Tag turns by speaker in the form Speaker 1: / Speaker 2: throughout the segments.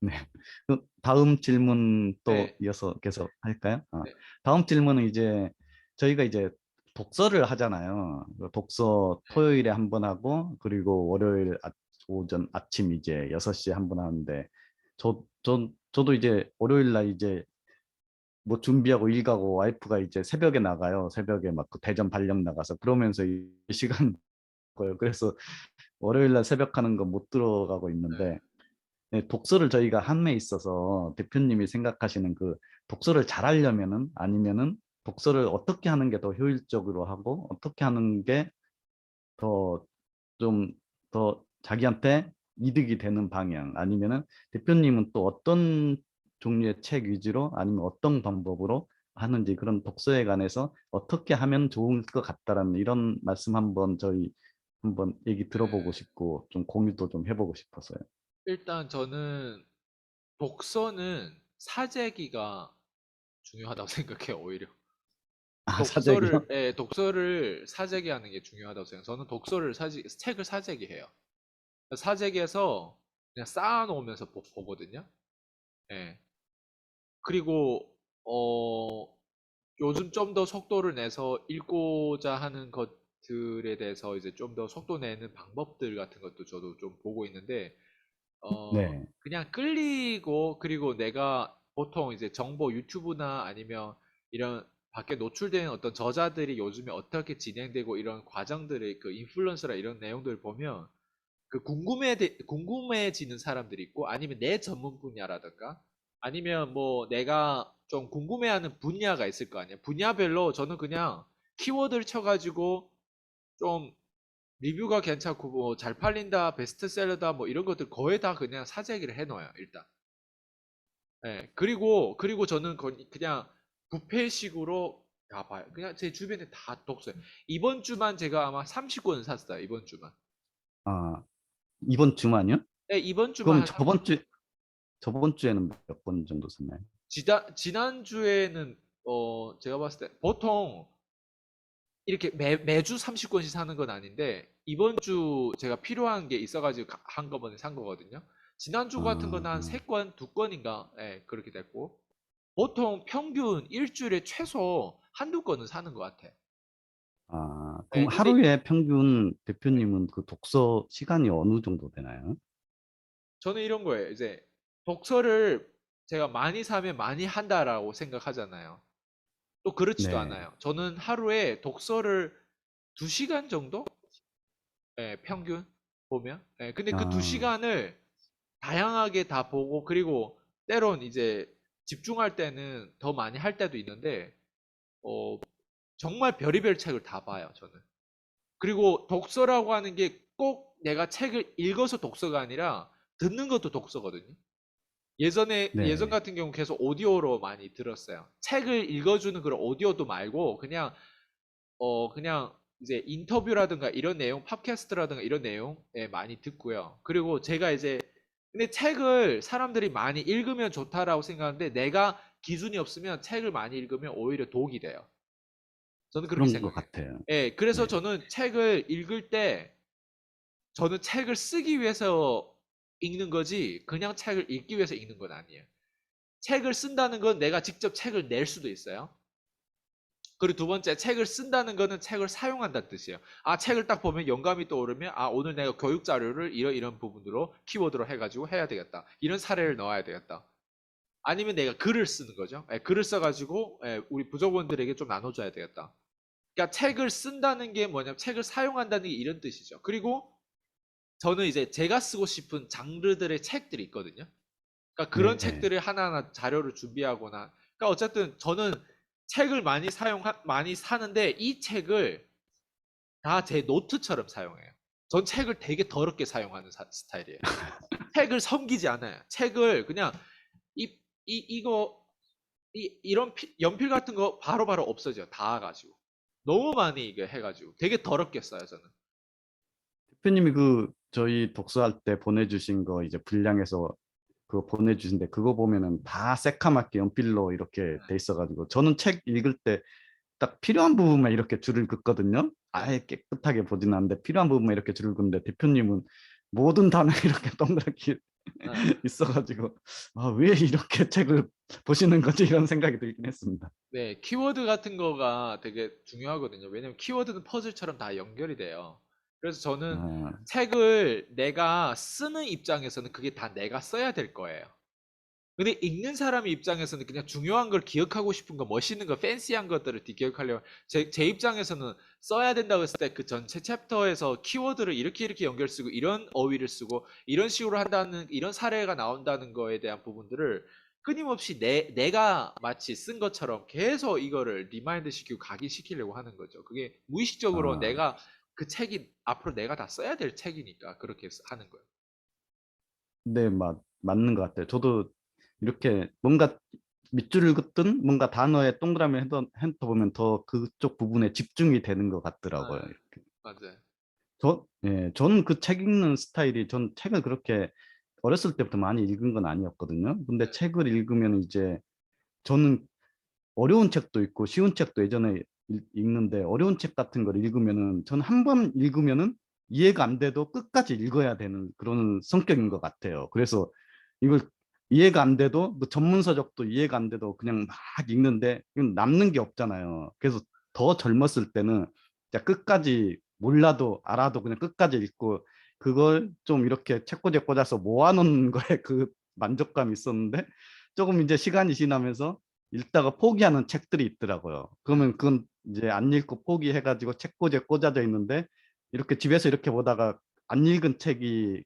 Speaker 1: 네. 다음 질문 또
Speaker 2: 네,
Speaker 1: 이어서 계속 할까요?
Speaker 2: 네,
Speaker 1: 다음 질문은 이제 저희가 이제 독서를 하잖아요. 그 독서
Speaker 2: 네,
Speaker 1: 토요일에 한 번 하고 그리고 월요일 오전 아침 이제 6시에 한 번 하는데 저도 이제 월요일 날 이제 뭐 준비하고 일 가고 와이프가 이제 새벽에 나가요. 새벽에 막 그 대전 발령 나가서 그러면서 이 시간 거요. 그래서 월요일 날 새벽 하는 거 못 들어가고
Speaker 2: 네.
Speaker 1: 있는데 네, 독서를 저희가 함에 있어서 대표님이 생각하시는 그 독서를 잘하려면은 아니면은 독서를 어떻게 하는 게 더 효율적으로 하고 어떻게 하는 게 더 좀 더 자기한테 이득이 되는 방향 아니면은 대표님은 또 어떤 종류의 책 위주로 아니면 어떤 방법으로 하는지 그런 독서에 관해서 어떻게 하면 좋을 것 같다라는 이런 말씀 한번 저희 한번 얘기 들어보고
Speaker 2: 네.
Speaker 1: 싶고 좀 공유도 좀 해보고 싶어서요.
Speaker 2: 일단 저는 독서는 사재기가 중요하다고 생각해요, 오히려.
Speaker 1: 아, 사재기요?
Speaker 2: 독서를 사재기하는 게 중요하다고 생각해요. 저는 책을 사재기해요. 사재기해서 그냥 쌓아놓으면서 보거든요. 예. 그리고, 요즘 좀 더 속도를 내서 읽고자 하는 것들에 대해서 이제 좀 더 속도 내는 방법들 같은 것도 저도 좀 보고 있는데,
Speaker 1: 네.
Speaker 2: 그냥 끌리고, 그리고 내가 보통 이제 정보 유튜브나 아니면 이런 밖에 노출되는 어떤 저자들이 요즘에 어떻게 진행되고 이런 과정들의 그 인플루언서라 이런 내용들을 보면 그 궁금해지는 사람들이 있고 아니면 내 전문 분야라든가 아니면 뭐 내가 좀 궁금해하는 분야가 있을 거 아니에요. 분야별로 저는 그냥 키워드를 쳐가지고 좀 리뷰가 괜찮고 뭐 잘 팔린다, 베스트셀러다 뭐 이런 것들 거의 다 그냥 사재기를 해놓아요, 일단. 예. 그리고 저는 그냥 부패식으로 봐요. 그냥 제 주변에 다 독서요. 이번 주만 제가 아마 30권을 샀어요, 이번 주만.
Speaker 1: 아, 이번 주만요?
Speaker 2: 네, 이번 주만
Speaker 1: 그럼
Speaker 2: 한 30권.
Speaker 1: 저번 주에는 몇 번 정도 썼나요?
Speaker 2: 지난주에는, 제가 봤을 때 보통 이렇게 매주 30권씩 사는 건 아닌데, 이번 주 제가 필요한 게 있어가지고 한꺼번에 산 거거든요. 지난주 같은 건 한
Speaker 1: 아,
Speaker 2: 3권, 2권인가? 예, 그렇게 됐고. 보통 평균 일주일에 최소 한두 권은 사는 것 같아.
Speaker 1: 그럼
Speaker 2: 예, 근데
Speaker 1: 하루에 평균 대표님은 그 독서 시간이 어느 정도 되나요?
Speaker 2: 저는 이런 거예요. 이제 독서를 제가 많이 사면 많이 한다라고 생각하잖아요. 또 그렇지도
Speaker 1: 네.
Speaker 2: 않아요. 저는 하루에 독서를 2시간 정도? 예, 평균 보면. 예, 근데 그
Speaker 1: 아,
Speaker 2: 2시간을 다양하게 다 보고, 그리고 때론 이제 집중할 때는 더 많이 할 때도 있는데, 어, 정말 별의별 책을 다 봐요, 저는. 그리고 독서라고 하는 게 꼭 내가 책을 읽어서 독서가 아니라 듣는 것도 독서거든요. 예전
Speaker 1: 네.
Speaker 2: 같은 경우 계속 오디오로 많이 들었어요. 책을 읽어주는 그런 오디오도 말고, 그냥 이제 인터뷰라든가 이런 내용, 팟캐스트라든가 이런 내용에 많이 듣고요. 그리고 제가 이제, 근데 책을 사람들이 많이 읽으면 좋다라고 생각하는데 내가 기준이 없으면 책을 많이 읽으면 오히려 독이 돼요. 저는 그렇게
Speaker 1: 그런 것
Speaker 2: 생각해요.
Speaker 1: 같아요.
Speaker 2: 예, 그래서
Speaker 1: 네.
Speaker 2: 저는 책을 읽을 때 저는 책을 쓰기 위해서 읽는 거지 그냥 책을 읽기 위해서 읽는 건 아니에요. 책을 쓴다는 건 내가 직접 책을 낼 수도 있어요. 그리고 두 번째, 책을 쓴다는 거는 책을 사용한다는 뜻이에요. 아, 책을 딱 보면 영감이 떠오르면, 아, 오늘 내가 교육 자료를 이런 부분으로, 키워드로 해가지고 해야 되겠다. 이런 사례를 넣어야 되겠다. 아니면 내가 글을 쓰는 거죠. 예, 글을 써가지고, 우리 부족원들에게 좀 나눠줘야 되겠다. 그러니까 책을 쓴다는 게 뭐냐면, 책을 사용한다는 게 이런 뜻이죠. 그리고 저는 이제 제가 쓰고 싶은 장르들의 책들이 있거든요. 그러니까 그런
Speaker 1: 네.
Speaker 2: 책들을 하나하나 자료를 준비하거나, 그러니까 어쨌든 저는 책을 많이 사는데 이 책을 다 제 노트처럼 사용해요. 전 책을 되게 더럽게 사용하는 스타일이에요. 책을 섬기지 않아요. 책을 그냥 이, 이거 이런 연필 같은 거 바로바로 없어져요. 닿아가지고 너무 많이 이게 해가지고 되게 더럽게 써요 저는.
Speaker 1: 대표님이 그 저희 독서할 때 보내주신 거 이제 분량해서 그거 보내주신데 그거 보면은 다 새카맣게 연필로 이렇게
Speaker 2: 네,
Speaker 1: 돼 있어가지고 저는 책 읽을 때 딱 필요한 부분만 이렇게 줄을 긋거든요.
Speaker 2: 네.
Speaker 1: 아예 깨끗하게 보진 않는데 필요한 부분만 이렇게 줄을 긋는데 대표님은 모든 단어 이렇게 동그랗게
Speaker 2: 아,
Speaker 1: 있어가지고 왜 이렇게 책을 보시는 거지 이런 생각이 들긴 했습니다.
Speaker 2: 네, 키워드 같은 거가 되게 중요하거든요. 왜냐면 키워드는 퍼즐처럼 다 연결이 돼요. 그래서 저는
Speaker 1: 아,
Speaker 2: 책을 내가 쓰는 입장에서는 그게 다 내가 써야 될 거예요. 근데 읽는 사람 입장에서는 그냥 중요한 걸 기억하고 싶은 거, 멋있는 거, 팬시한 것들을 기억하려면 제 입장에서는 써야 된다고 했을 때 그 전체 챕터에서 키워드를 이렇게 연결 쓰고 이런 어휘를 쓰고 이런 식으로 한다는 이런 사례가 나온다는 거에 대한 부분들을 끊임없이 내가 마치 쓴 것처럼 계속 이거를 리마인드 시키고 각인시키려고 하는 거죠. 그게 무의식적으로
Speaker 1: 아,
Speaker 2: 내가 그 책이 앞으로 내가 다 써야 될 책이니까 그렇게 하는 거예요.
Speaker 1: 네, 맞는 것 같아요. 저도 이렇게 뭔가 밑줄을 긋든 뭔가 단어에 동그라미 보면 더 그쪽 부분에 집중이 되는 것 같더라고요.
Speaker 2: 네,
Speaker 1: 이렇게.
Speaker 2: 맞아요.
Speaker 1: 저는 그 책 읽는 스타일이 전 책을 그렇게 어렸을 때부터 많이 읽은 건 아니었거든요. 근데
Speaker 2: 네.
Speaker 1: 책을 읽으면 이제 저는 어려운 책도 있고 쉬운 책도 예전에 읽는데 어려운 책 같은 걸 읽으면은 전 한 번 읽으면은 이해가 안 돼도 끝까지 읽어야 되는 그런 성격인 것 같아요. 그래서 이걸 이해가 안 돼도 뭐 전문서적도 이해가 안 돼도 그냥 막 읽는데 이건 남는 게 없잖아요. 그래서 더 젊었을 때는 진짜 끝까지 몰라도 알아도 그냥 끝까지 읽고 그걸 좀 이렇게 책꽂이에 꽂아서 모아놓는 거에 그 만족감이 있었는데 조금 이제 시간이 지나면서 읽다가 포기하는 책들이 있더라고요.
Speaker 2: 네.
Speaker 1: 그러면 그건 이제 안 읽고 포기해가지고 책꽂이에 꽂아져 있는데 이렇게 집에서 이렇게 보다가 안 읽은 책이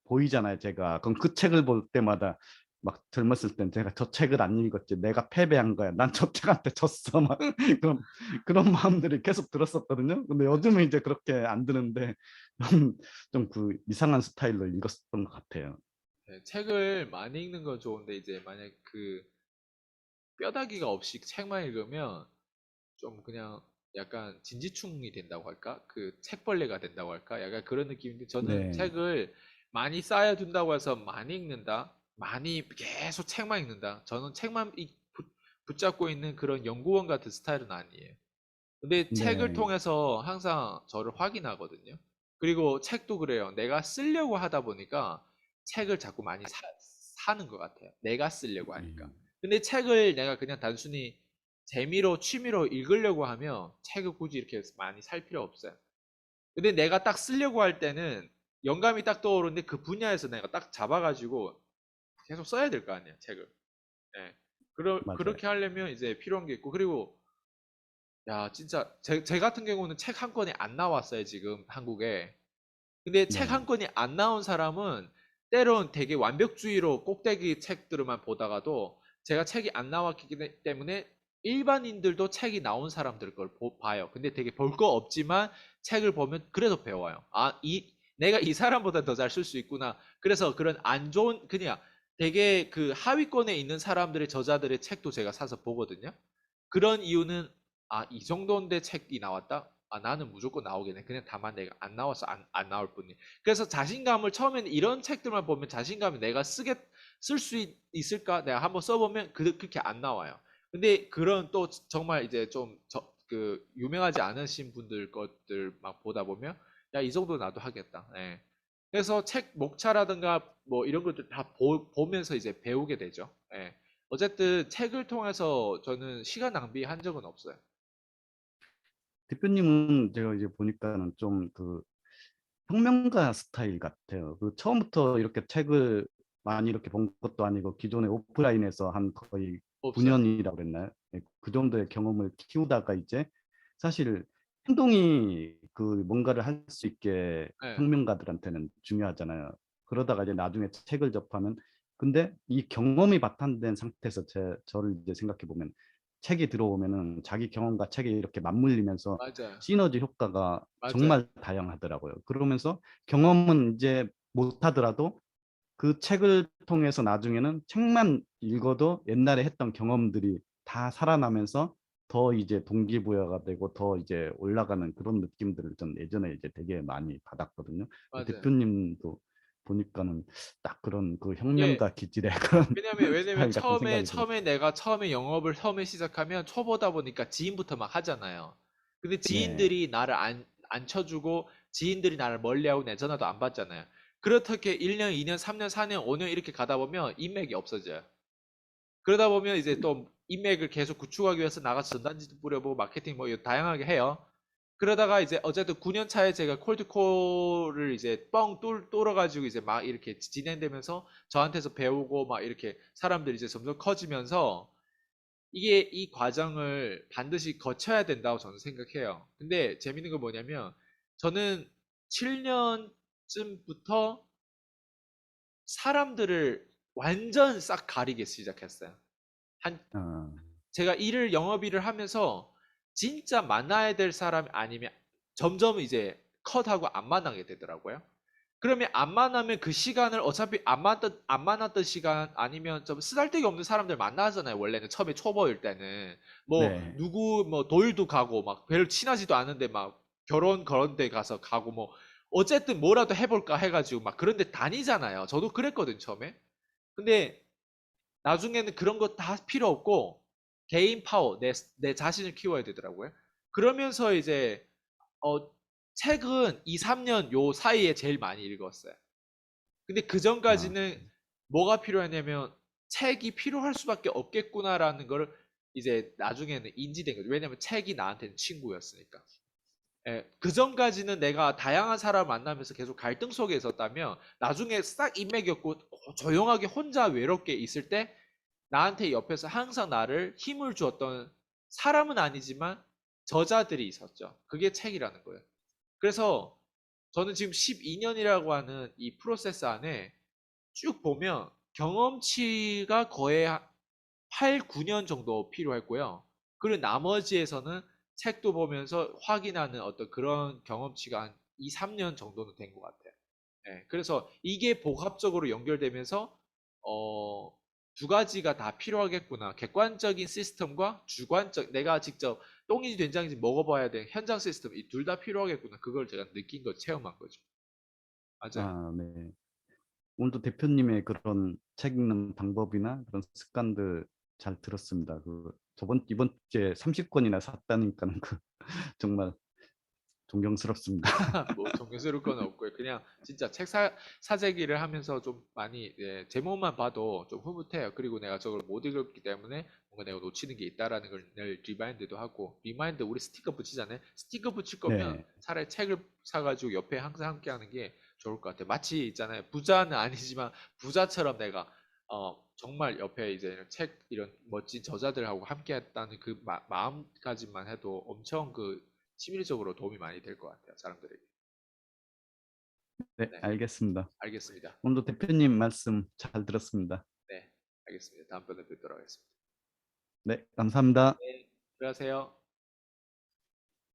Speaker 1: 보이잖아요, 제가. 그럼 그 책을 볼 때마다 막 젊었을 땐 제가 저 책을 안 읽었지, 내가 패배한 거야, 난 저 책한테 졌어, 막 그런 그런 마음들이 계속 들었었거든요. 근데
Speaker 2: 네.
Speaker 1: 요즘은 이제 그렇게 안 드는데 좀 그 이상한 스타일로 읽었던 것 같아요.
Speaker 2: 네, 책을 많이 읽는 건 좋은데 이제 만약 그 뼈다귀가 없이 책만 읽으면 좀 그냥 약간 진지충이 된다고 할까? 그 책벌레가 된다고 할까? 약간 그런 느낌인데 저는
Speaker 1: 네,
Speaker 2: 책을 많이 쌓아둔다고 해서 많이 읽는다? 많이 계속 책만 읽는다? 저는 책만 붙잡고 있는 그런 연구원 같은 스타일은 아니에요. 근데 책을
Speaker 1: 네,
Speaker 2: 통해서 항상 저를 확인하거든요. 그리고 책도 그래요. 내가 쓰려고 하다 보니까 책을 자꾸 많이 사는 것 같아요. 내가 쓰려고 하니까. 근데 책을 내가 그냥 단순히 재미로, 취미로 읽으려고 하면 책을 굳이 이렇게 많이 살 필요 없어요. 근데 내가 딱 쓰려고 할 때는 영감이 딱 떠오르는데 그 분야에서 내가 딱 잡아가지고 계속 써야 될 거 아니에요, 책을. 네.
Speaker 1: 맞아요.
Speaker 2: 그렇게 하려면 이제 필요한 게 있고, 그리고 야, 진짜 제 같은 경우는 책 한 권이 안 나왔어요, 지금 한국에. 근데 책 한
Speaker 1: 네.
Speaker 2: 권이 안 나온 사람은 때론 되게 완벽주의로 꼭대기 책들만 보다가도 제가 책이 안 나왔기 때문에 일반인들도 책이 나온 사람들 걸 봐요. 근데 되게 볼 거 없지만 책을 보면 그래도 배워요. 아, 내가 이 사람보다 더 잘 쓸 수 있구나. 그래서 그런 안 좋은, 그냥 되게 그 하위권에 있는 사람들의 저자들의 책도 제가 사서 보거든요. 그런 이유는 이 정도인데 책이 나왔다? 나는 무조건 나오겠네. 그냥 다만 내가 안 나와서 안 나올 뿐이. 그래서 자신감을 처음에는 이런 책들만 보면 자신감이 내가 쓸 수 있을까? 내가 한번 써보면 그렇게 안 나와요. 근데 그런 또 정말 이제 좀 그 유명하지 않으신 분들 것들 막 보다 보면 야, 이 정도 나도 하겠다. 예. 그래서 책 목차라든가 뭐 이런 것들 다 보면서 이제 배우게 되죠. 예. 어쨌든 책을 통해서 저는 시간 낭비한 적은 없어요.
Speaker 1: 대표님은 제가 이제 보니까는 좀 그 평명가 스타일 같아요. 그 처음부터 이렇게 책을 많이 이렇게 본 것도 아니고 기존에 오프라인에서 한 거의
Speaker 2: 없어요.
Speaker 1: 9년이라고 그랬나요? 예, 그 정도의 경험을 키우다가 이제 사실 행동이 그 뭔가를 할 수 있게
Speaker 2: 네,
Speaker 1: 평명가들한테는 중요하잖아요. 그러다가 이제 나중에 책을 접하면 근데 이 경험이 바탕된 상태에서 저를 이제 생각해 보면 책이 들어오면은 자기 경험과 책이 이렇게 맞물리면서
Speaker 2: 맞아요.
Speaker 1: 시너지 효과가
Speaker 2: 맞아요.
Speaker 1: 정말 다양하더라고요. 그러면서 경험은 이제 못하더라도 그 책을 통해서 나중에는 책만 읽어도 옛날에 했던 경험들이 다 살아나면서 더 이제 동기부여가 되고 더 이제 올라가는 그런 느낌들을 전 예전에 이제 되게 많이 받았거든요.
Speaker 2: 맞아요.
Speaker 1: 대표님도 보니까는 딱 그런 그
Speaker 2: 예.
Speaker 1: 혁명가 기질의 그런
Speaker 2: 왜냐면
Speaker 1: 스타일 같은
Speaker 2: 처음에
Speaker 1: 생각이 들어요.
Speaker 2: 처음에 내가 처음에 영업을 처음에 시작하면 초보다 보니까 지인부터 막 하잖아요. 근데
Speaker 1: 네,
Speaker 2: 지인들이 나를 안 쳐주고 지인들이 나를 멀리하고 내 전화도 안 받잖아요. 그렇게 1년, 2년, 3년, 4년, 5년 이렇게 가다 보면 인맥이 없어져요. 그러다 보면 이제 또 인맥을 계속 구축하기 위해서 나가서 전단지도 뿌려보고 마케팅 뭐 다양하게 해요. 그러다가 이제 어쨌든 9년 차에 제가 콜드콜을 이제 뻥 뚫어가지고 이제 막 이렇게 진행되면서 저한테서 배우고 막 이렇게 사람들이 이제 점점 커지면서 이게 이 과정을 반드시 거쳐야 된다고 저는 생각해요. 근데 재밌는 건 뭐냐면 저는 7년쯤부터 사람들을 완전 싹 가리기 시작했어요. 한
Speaker 1: 어,
Speaker 2: 제가 영업 일을 하면서 진짜 만나야 될 사람 아니면 점점 이제 컷하고 안 만나게 되더라고요. 그러면 안 만나면 그 시간을 어차피 안 만났던 시간 아니면 좀 쓰잘데기 없는 사람들 만나잖아요. 원래는 처음에 초보일 때는 뭐
Speaker 1: 네.
Speaker 2: 누구 뭐 돌도 가고 막 별로 친하지도 않은데 막 결혼 그런 데 가서 가고 뭐 어쨌든 뭐라도 해볼까 해가지고 막 그런 데 다니잖아요. 저도 그랬거든 처음에. 근데 나중에는 그런 거 다 필요 없고 개인 파워, 내 자신을 키워야 되더라고요. 그러면서 이제 어, 책은 2, 3년 요 사이에 제일 많이 읽었어요. 근데 그
Speaker 1: 아,
Speaker 2: 전까지는 뭐가 필요하냐면 책이 필요할 수밖에 없겠구나라는 걸 이제 나중에는 인지된 거죠. 왜냐면 책이 나한테는 친구였으니까. 예, 그 전까지는 내가 다양한 사람을 만나면서 계속 갈등 속에 있었다면 나중에 싹 인맥이었고 조용하게 혼자 외롭게 있을 때 나한테 옆에서 항상 나를 힘을 주었던 사람은 아니지만 저자들이 있었죠. 그게 책이라는 거예요. 그래서 저는 지금 12년이라고 하는 이 프로세스 안에 쭉 보면 경험치가 거의 8, 9년 정도 필요했고요. 그리고 나머지에서는 책도 보면서 확인하는 어떤 그런 경험치가 한 2, 3년 정도는 된 것 같아요. 네, 그래서 이게 복합적으로 연결되면서 어, 두 가지가 다 필요하겠구나. 객관적인 시스템과 주관적, 내가 직접 똥인지 된장인지 먹어봐야 될 현장 시스템, 이 둘 다 필요하겠구나. 그걸 제가 느낀 거, 체험한 거죠. 맞아요.
Speaker 1: 네. 오늘도 대표님의 그런 책 읽는 방법이나 그런 습관들 잘 들었습니다. 이번 주에 30권이나 샀다니까 그 정말 존경스럽습니다.
Speaker 2: 뭐 존경스러울 건 없고요. 그냥 진짜 책 사재기를 하면서 좀 많이 예, 제목만 봐도 좀 흐뭇해요. 그리고 내가 저걸 못 읽었기 때문에 뭔가 내가 놓치는 게 있다라는 걸 늘 리마인드도 하고 리마인드 우리 스티커 붙이잖아요. 스티커 붙일 거면
Speaker 1: 네.
Speaker 2: 차라리 책을 사가지고 옆에 항상 함께 하는 게 좋을 것 같아요. 마치 있잖아요. 부자는 아니지만 부자처럼 내가 정말 옆에 이제 책 이런 멋진 저자들하고 함께 했다는 그 마음까지만 해도 엄청 그 심리적으로 도움이 많이 될 것 같아요, 사람들에게.
Speaker 1: 네,
Speaker 2: 네,
Speaker 1: 알겠습니다.
Speaker 2: 알겠습니다.
Speaker 1: 오늘도 대표님 말씀 잘 들었습니다.
Speaker 2: 네, 알겠습니다. 다음번에 뵙도록 하겠습니다.
Speaker 1: 네, 감사합니다.
Speaker 2: 네, 들어가세요.